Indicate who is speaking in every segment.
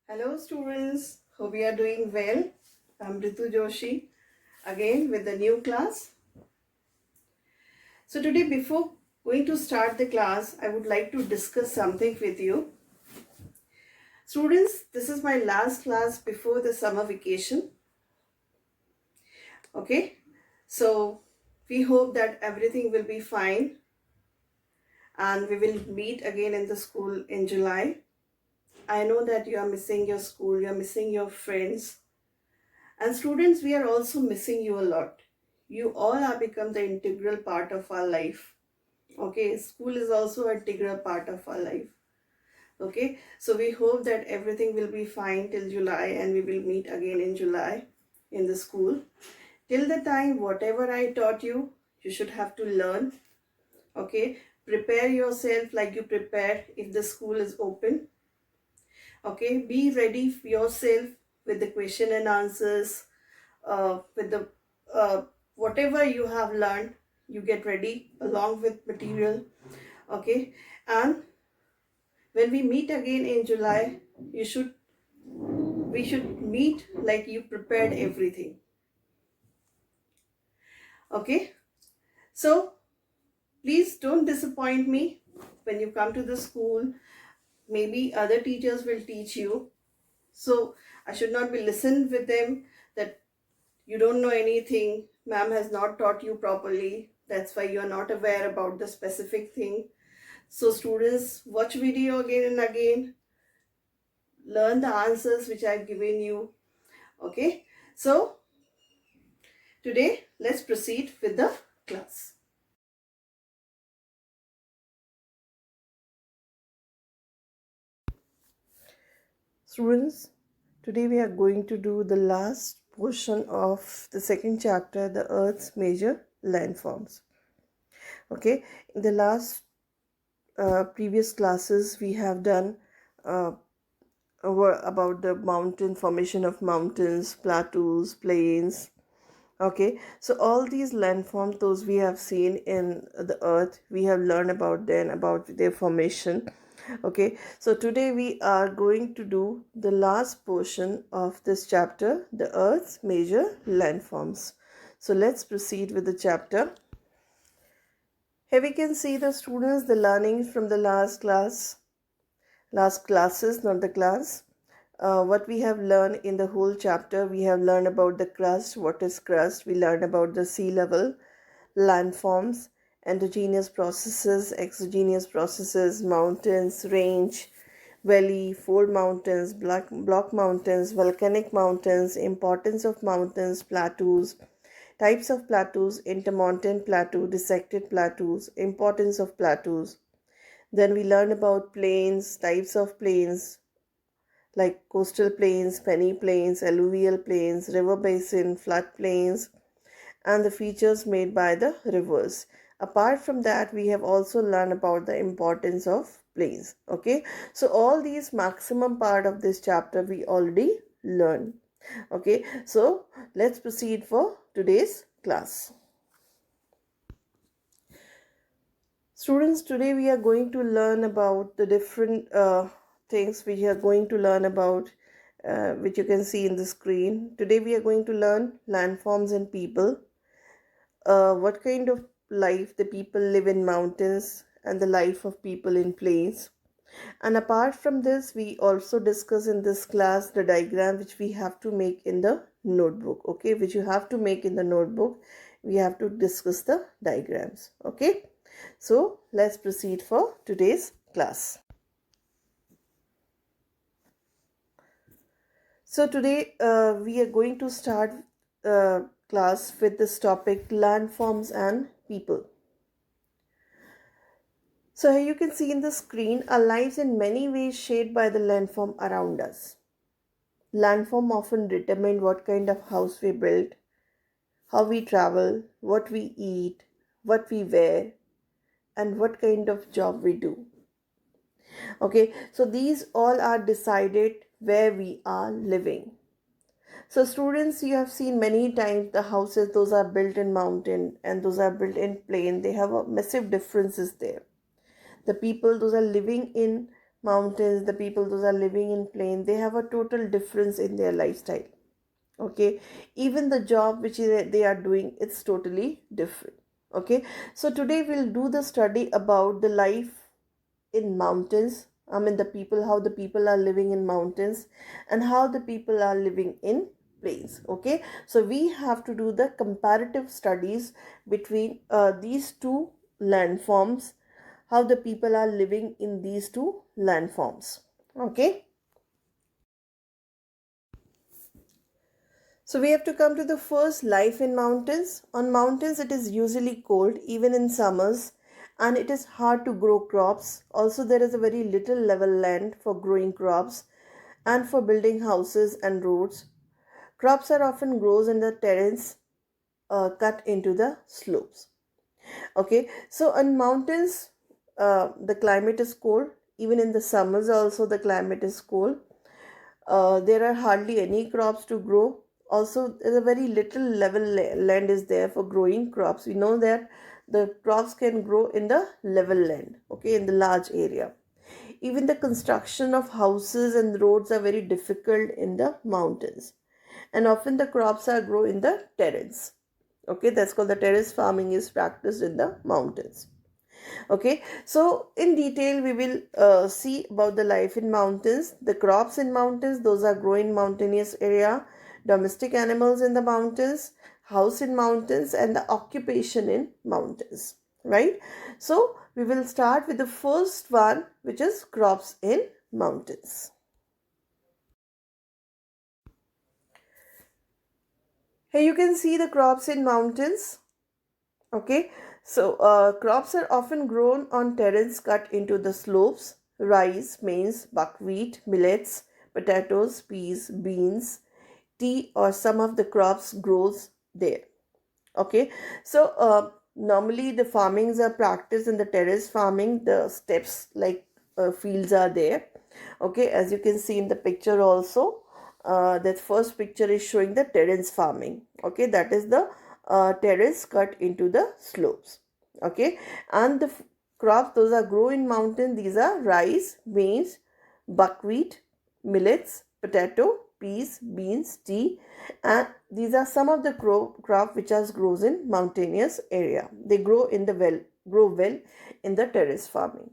Speaker 1: Hello students, hope you are doing well. I'm Ritu Joshi again with the new class. So today before going to start the class, I would like to discuss something with you. Students, this is my last class before the summer vacation. Okay, so we hope that everything will be fine and we will meet again in the school in July. I know that you are missing your school, you are missing your friends. And students, we are also missing you a lot. You all have become the integral part of our life. Okay, school is also an integral part of our life. Okay, so we hope that everything will be fine till July and we will meet again in July in the school. Till the time, whatever I taught you, you should have to learn. Okay, prepare yourself like you prepare if the school is open. Okay, be ready for yourself with the question and answers, with the whatever you have learned, you get ready along with material. Okay, and when we meet again in July, we should meet like you prepared everything. Okay, so please don't disappoint me when you come to the school. Maybe other teachers will teach you, so I should not be listened with them that you don't know anything, ma'am has not taught you properly, that's why you are not aware about the specific thing. So students, watch video again and again, learn the answers which I've given you. Okay, so today let's proceed with the class. Students, today we are going to do the last portion of the second chapter, the Earth's major landforms. Okay, in the last previous classes we have done about the mountain formation of mountains, plateaus, plains. Okay, so all these landforms, those we have seen in the earth, we have learned about them, about their formation. Okay, so today we are going to do the last portion of this chapter, the earth's major landforms. So let's proceed with the chapter. Here we can see the students, the learnings from the last classes, not the class. What we have learned in the whole chapter, we have learned about the crust, what is crust, we learned about the sea level, landforms, endogenous processes, exogenous processes, mountains, range, valley, fold mountains, block mountains, volcanic mountains, importance of mountains, plateaus, types of plateaus, intermountain plateau, dissected plateaus, importance of plateaus. Then we learned about plains, types of plains, like coastal plains, penny plains, alluvial plains, river basin, flood plains, and the features made by the rivers. Apart from that, we have also learned about the importance of plains. Okay, so all these maximum part of this chapter we already learned. Okay, so let's proceed for today's class. Students, today we are going to learn about the different things we are going to learn about, which you can see in the screen. Today we are going to learn landforms and people, what kind of life the people live in mountains and the life of people in plains. And apart from this, we also discuss in this class the diagram which we have to make in the notebook. Okay, which you have to make in the notebook. We have to discuss the diagrams. Okay, so let's proceed for today's class. So today we are going to start class with this topic, landforms and people. So here you can see in the screen, our lives in many ways shaped by the landform around us. Landform often determine what kind of house we build, how we travel, what we eat, what we wear, and what kind of job we do. Okay, so these all are decided where we are living. So students, you have seen many times the houses, those are built in mountain and those are built in plain. They have a massive differences there. The people, those are living in mountains, the people those are living in plain, they have a total difference in their lifestyle. Okay, even the job which they are doing, it's totally different. Okay, so today we'll do the study about the life in mountains. I mean, the people, how the people are living in mountains and how the people are living in plains. Okay, so we have to do the comparative studies between these two landforms, how the people are living in these two landforms. Okay, so we have to come to the first, life in mountains. On mountains, it is usually cold, even in summers, and it is hard to grow crops. Also, there is a very little level land for growing crops and for building houses and roads. Crops are often grown in the terrains cut into the slopes. Okay, so on mountains, the climate is cold. Even in the summers, also the climate is cold. There are hardly any crops to grow. Also, there's a very little level land is there for growing crops. We know that the crops can grow in the level land, okay, in the large area. Even the construction of houses and roads are very difficult in the mountains. And often the crops are grown in the terrace. Okay, that's called the terrace farming is practiced in the mountains. Okay, so in detail we will see about the life in mountains, the crops in mountains, those are grown in mountainous area, domestic animals in the mountains, house in mountains, and the occupation in mountains, right? So we will start with the first one, which is crops in mountains. Here you can see the crops in mountains. Okay, so crops are often grown on terrains cut into the slopes. Rice, maize, buckwheat, millets, potatoes, peas, beans, tea, or some of the crops grows there. Okay, so normally the farmings are practiced in the terrace farming. The steps like fields are there. Okay, as you can see in the picture also, that first picture is showing the terrace farming. Okay, that is the terrace cut into the slopes. Okay, and the crops those are grow in mountain, these are rice, maize, buckwheat, millets, potato, peas, beans, tea, and these are some of the crop which are grows in mountainous area. They grow well in the terrace farming.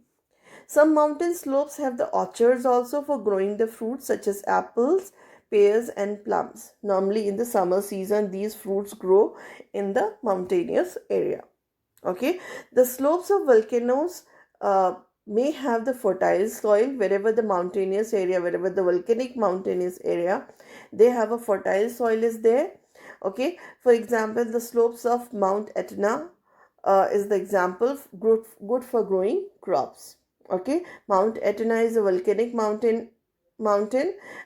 Speaker 1: Some mountain slopes have the orchards also for growing the fruits such as apples, pears, and plums. Normally in the summer season, these fruits grow in the mountainous area. Okay, the slopes of volcanoes may have the fertile soil wherever the mountainous area, wherever the volcanic mountainous area, they have a fertile soil is there. Okay, for example, the slopes of Mount Etna is the example good for growing crops. Okay, Mount Etna is a volcanic mountain,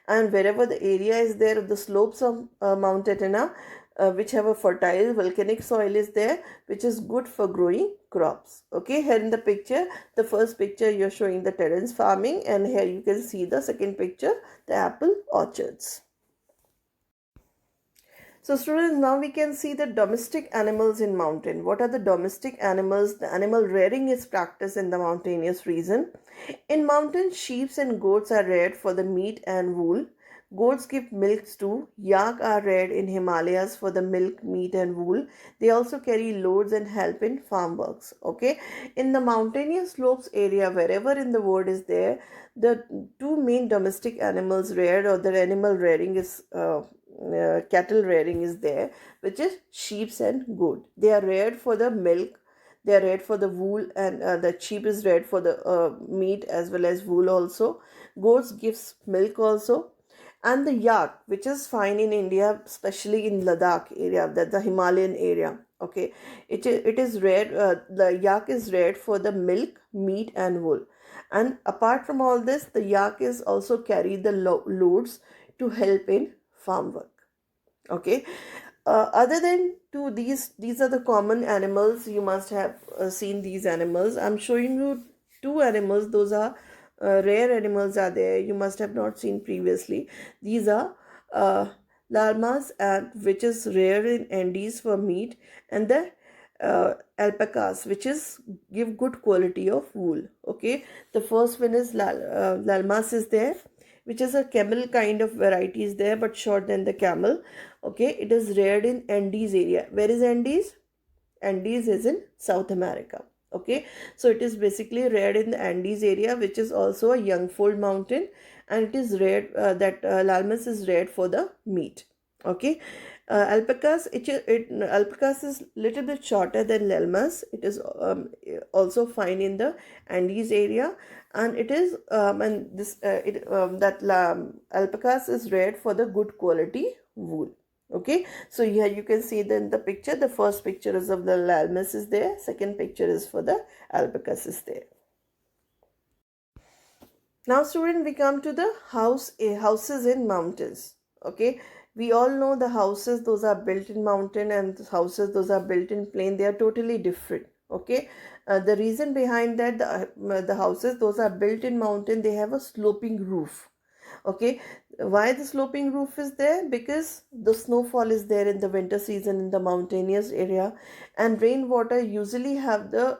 Speaker 1: and wherever the area is there, the slopes of Mount Etna, which have a fertile volcanic soil is there, which is good for growing crops. Okay, here in the picture, the first picture you're showing the terrace farming, and here you can see the second picture, the apple orchards. So students, now we can see the domestic animals in mountain. What are the domestic animals? The animal rearing is practiced in the mountainous region. In mountains, sheep and goats are reared for the meat and wool. Goats give milk too. Yak are reared in Himalayas for the milk, meat and wool. They also carry loads and help in farm works. Okay. In the mountainous slopes area, wherever in the world is there, the two main domestic animals reared or the animal rearing is cattle rearing is there, which is sheep and goat. They are reared for the milk, they are reared for the wool, and the sheep is reared for the meat as well as wool also. Goats gives milk also. And the yak, which is fine in India, especially in Ladakh area, that the Himalayan area. Okay, it is reared. The yak is reared for the milk, meat, and wool. And apart from all this, the yak is also carry the loads to help in farm work. Okay, other than to these are the common animals. You must have seen these animals. I'm showing you two animals. Those are rare animals are there, you must have not seen previously. These are llamas, and which is rare in Andes for meat, and the alpacas, which is give good quality of wool. Okay, the first one is lalmas is there, which is a camel kind of variety is there, but short than the camel. Okay, it is reared in Andes area. Where is Andes? Andes is in South America. Okay, so it is basically reared in the Andes area, which is also a young fold mountain, and it is reared that lalmas is reared for the meat. Okay, alpacas is little bit shorter than lalmas. It is also fine in the Andes area, and it is and this it that alpacas is reared for the good quality wool. Okay, so here you can see then the picture. The first picture is of the lalmas is there. Second picture is for the alpacas is there. Now student, we come to the houses in mountains. Okay, we all know the houses, those are built in mountain, and the houses, those are built in plain. They are totally different. Okay, the reason behind that, the houses, those are built in mountain, they have a sloping roof. Okay, why the sloping roof is there? Because the snowfall is there in the winter season in the mountainous area, and rainwater usually have the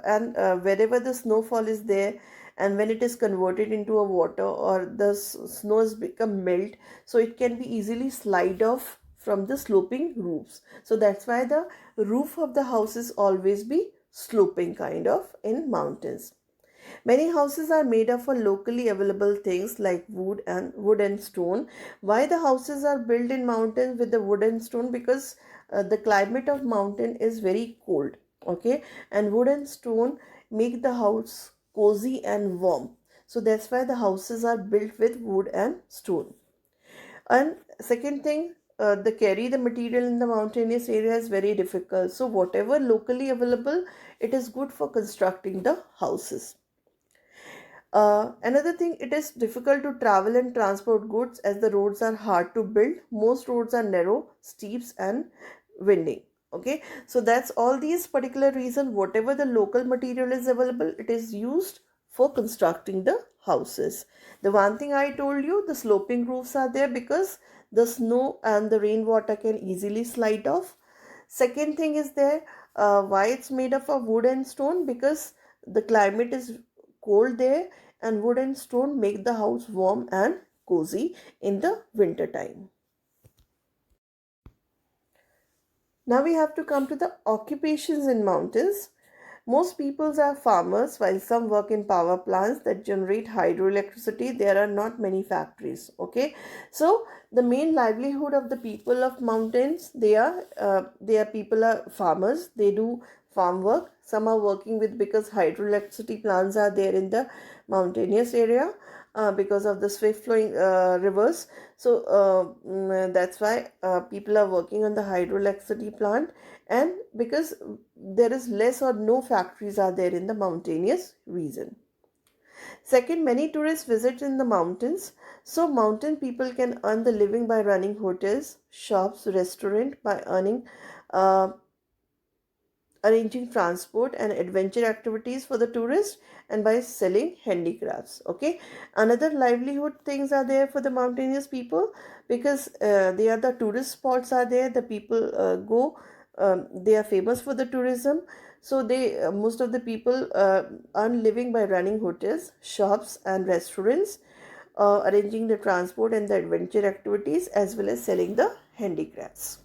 Speaker 1: and wherever the snowfall is there, and when it is converted into a water, or the snow has become melt, so it can be easily slide off from the sloping roofs. So that's why the roof of the houses always be sloping kind of in mountains. Many houses are made of locally available things like wood and stone. Why the houses are built in mountains with the wood and stone? Because the climate of mountain is very cold. Okay, and wood and stone make the house cozy and warm. So that's why the houses are built with wood and stone. And second thing, the carry the material in the mountainous area is very difficult. So whatever locally available, it is good for constructing the houses. Another thing, it is difficult to travel and transport goods as the roads are hard to build. Most roads are narrow, steep, and winding. Okay, so that's all these particular reason. Whatever the local material is available, it is used for constructing the houses. The one thing I told you, the sloping roofs are there because the snow and the rainwater can easily slide off. Second thing is there, why it's made of a wood and stone? Because the climate is cold there, and wood and stone make the house warm and cozy in the winter time. Now we have to come to the occupations in mountains. Most peoples are farmers, while some work in power plants that generate hydroelectricity. There are not many factories. Okay, so the main livelihood of the people of mountains, they are people are farmers. They do farm work. Some are working with, because hydroelectricity plants are there in the mountainous area, because of the swift flowing rivers. So that's why people are working on the hydroelectricity plant, and because there is less or no factories are there in the mountainous region. Second, many tourists visit in the mountains, so mountain people can earn the living by running hotels, shops, restaurant, by uh, arranging transport and adventure activities for the tourists, and by selling handicrafts. Okay, another livelihood things are there for the mountainous people, because they are the tourist spots are there, the people go, they are famous for the tourism. So they most of the people earn living by running hotels, shops, and restaurants, arranging the transport and the adventure activities, as well as selling the handicrafts.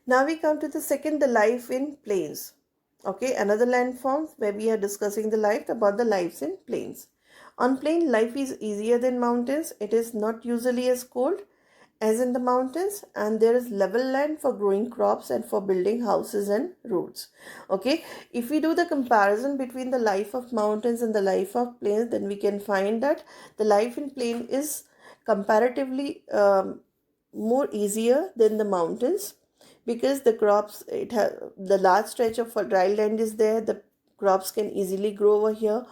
Speaker 1: Now we come to the second, the life in plains. Okay, another landform where we are discussing the life about the lives in plains. On plain, life is easier than mountains. It is not usually as cold as in the mountains, and there is level land for growing crops and for building houses and roads. Okay, if we do the comparison between the life of mountains and the life of plains, then we can find that the life in plain is comparatively more easier than the mountains, because the crops, it has the large stretch of dry land is there, the crops can easily grow over here.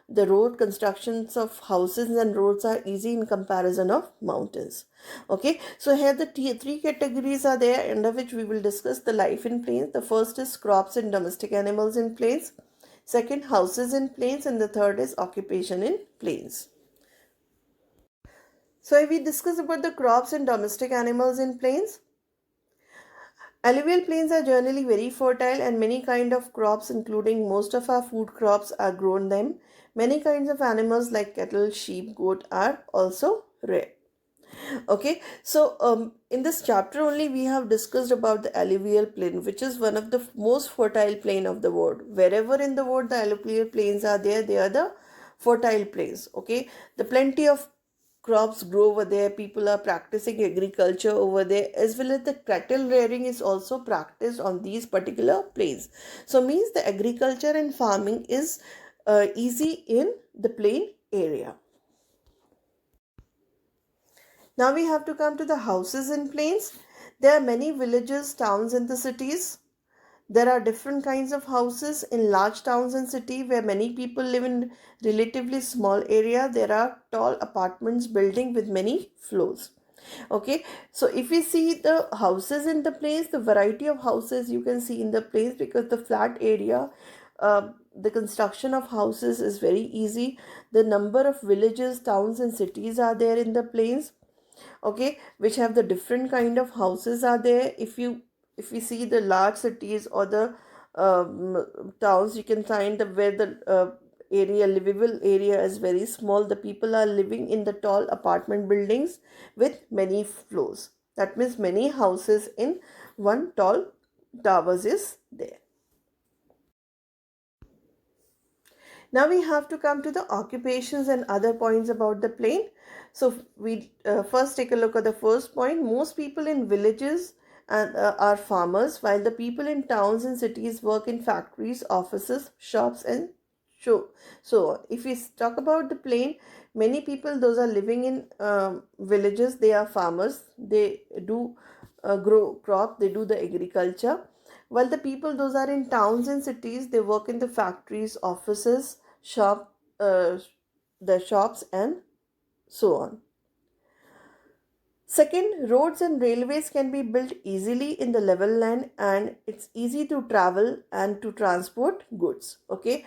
Speaker 1: The road constructions of houses and roads are easy in comparison of mountains. Okay, so here the three categories are there, under which we will discuss the life in plains. The first is crops and domestic animals in plains, second houses in plains, and the third is occupation in plains. So if we discuss about the crops and domestic animals in plains, Alluvial plains are generally very fertile and many kind of crops including most of our food crops are grown them. Many kinds of animals like cattle, sheep, goat are also rare. Okay, so in this chapter only we have discussed about the alluvial plain, which is one of the most fertile plain of the world. Wherever in the world the alluvial plains are there, they are the fertile plains. Okay, the plenty of crops grow over there. People are practicing agriculture over there, as well as the cattle rearing is also practiced on these particular plains. So means the agriculture and farming is easy in the plain area. Now we have to come to the houses in plains. There are many villages, towns in the cities. There are different kinds of houses in large towns and city where many people live in relatively small area. There are tall apartments building with many floors. Okay, so if we see the houses in the plains, the variety of houses you can see in the plains, because the flat area, the construction of houses is very easy. The number of villages, towns and cities are there in the plains, okay, which have the different kind of houses are there. If we see the large cities or the towns, you can find where the area, livable area is very small. The people are living in the tall apartment buildings with many floors. That means many houses in one tall towers is there. Now we have to come to the occupations and other points about the plain. So we first take a look at the first point. Most people in villages are farmers, while the people in towns and cities work in factories, offices, shops, and so on. If we talk about the plain, many people those are living in villages. They are farmers. They do grow crop. They do the agriculture. While the people those are in towns and cities, they work in the factories, offices, the shops and so on. Second, roads and railways can be built easily in the level land and it's easy to travel and to transport goods. Okay,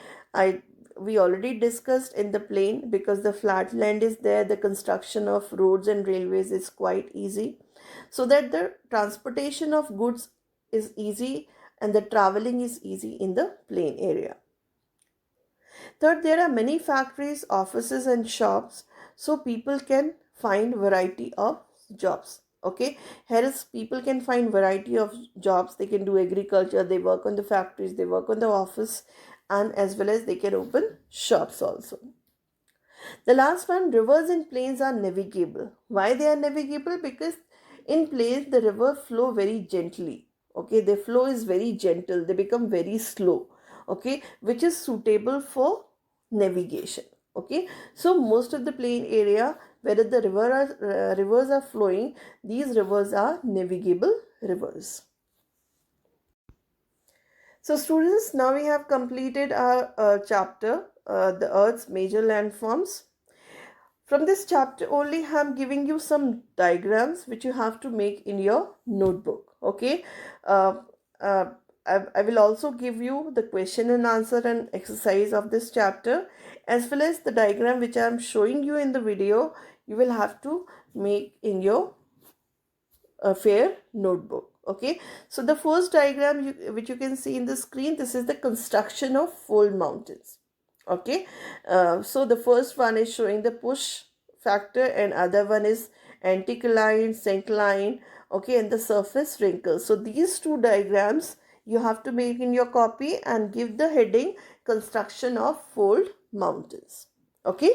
Speaker 1: we already discussed in the plain, because the flat land is there, the construction of roads and railways is quite easy, so that the transportation of goods is easy and the traveling is easy in the plain area. Third, there are many factories, offices and shops, so people can find variety of jobs. Okay, hence people can find variety of jobs. They can do agriculture, they work on the factories, they work on the office, and as well as they can open shops also. The last one, rivers and plains are navigable. Why they are navigable? Because in plains the river flow very gently. Okay, the flow is very gentle. They become very slow. Okay, which is suitable for navigation. Okay, so most of the plain area where the rivers are flowing, these rivers are navigable rivers. So students, now we have completed our chapter, the Earth's major landforms. From this chapter only, I am giving you some diagrams which you have to make in your notebook. Okay. Uh, uh, I will also give you the question and answer and exercise of this chapter, as well as the diagram which I am showing you in the video. You will have to make in your fair notebook. Okay, so the first diagram which you can see in the screen, this is the construction of fold mountains. Okay, so the first one is showing the push factor and other one is anticline, syncline. Okay, and the surface wrinkles. So these two diagrams you have to make in your copy and give the heading construction of fold mountains. Okay.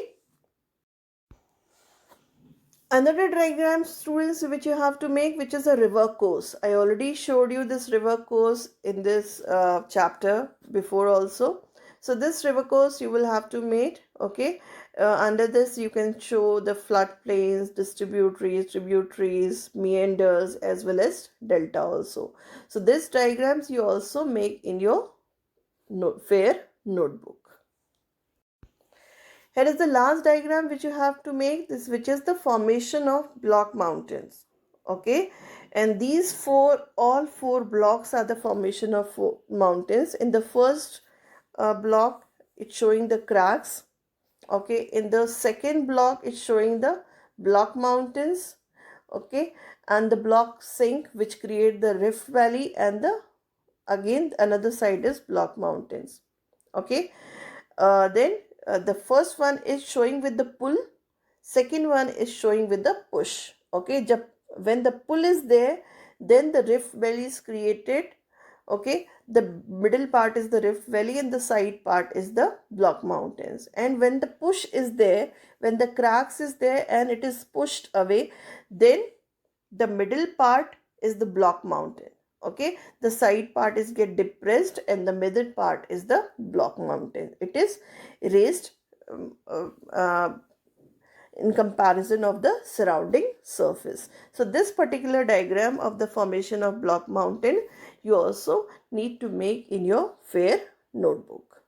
Speaker 1: Another diagram, students, which you have to make, which is a river course. I already showed you this river course in this chapter before also. So this river course you will have to make. Okay, under this you can show the floodplains, tributaries, meanders, as well as delta also. So these diagrams you also make in your fair notebook. Here is the last diagram which you have to make, this which is the formation of block mountains. Okay, and these all four blocks are the formation of mountains. In the first block it's showing the cracks. Okay, in the second block it's showing the block mountains. okay, and the block sink which create the rift valley, and the again another side is block mountains. Okay, then the first one is showing with the pull, second one is showing with the push. Okay, when the pull is there, then the rift valley is created. Okay, the middle part is the rift valley and the side part is the block mountains. And when the push is there, when the cracks is there and it is pushed away, then the middle part is the block mountain. Okay, the side part is get depressed and the middle part is the block mountain. It is raised um, uh, uh, in comparison of the surrounding surface. So this particular diagram of the formation of block mountain you also need to make in your fair notebook.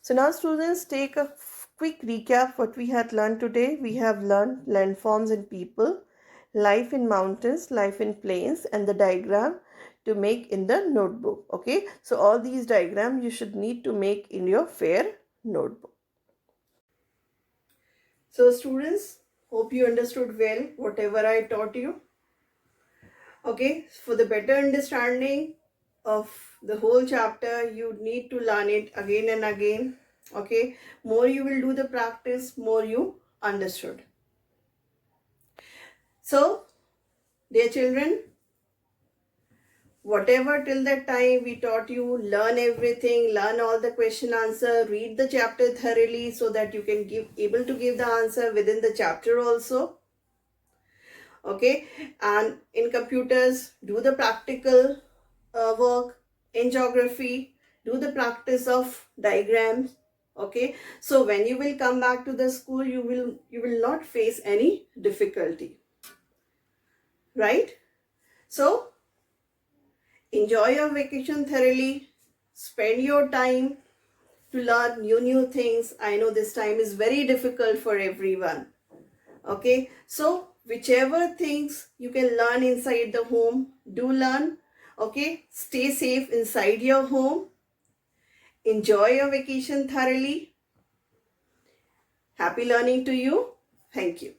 Speaker 1: So now students, take a quick recap what we had learned today. We have learned landforms and people, life in mountains, life in plains, and the diagram to make in the notebook. Okay, so all these diagrams you should need to make in your fair notebook. So students, hope you understood well whatever I taught you. Okay, for the better understanding of the whole chapter, you need to learn it again and again. Okay, more you will do the practice, more you understood. So, dear children, whatever till that time we taught you, learn everything, learn all the question answer, read the chapter thoroughly so that you can able to give the answer within the chapter also. Okay, and in computers, do the practical work. In geography, do the practice of diagrams. Okay, so when you will come back to the school, you will not face any difficulty, right? So enjoy your vacation thoroughly, spend your time to learn new things. I know this time is very difficult for everyone. Okay, so whichever things you can learn inside the home, do learn. Okay, stay safe inside your home, enjoy your vacation thoroughly. Happy learning to you. Thank you.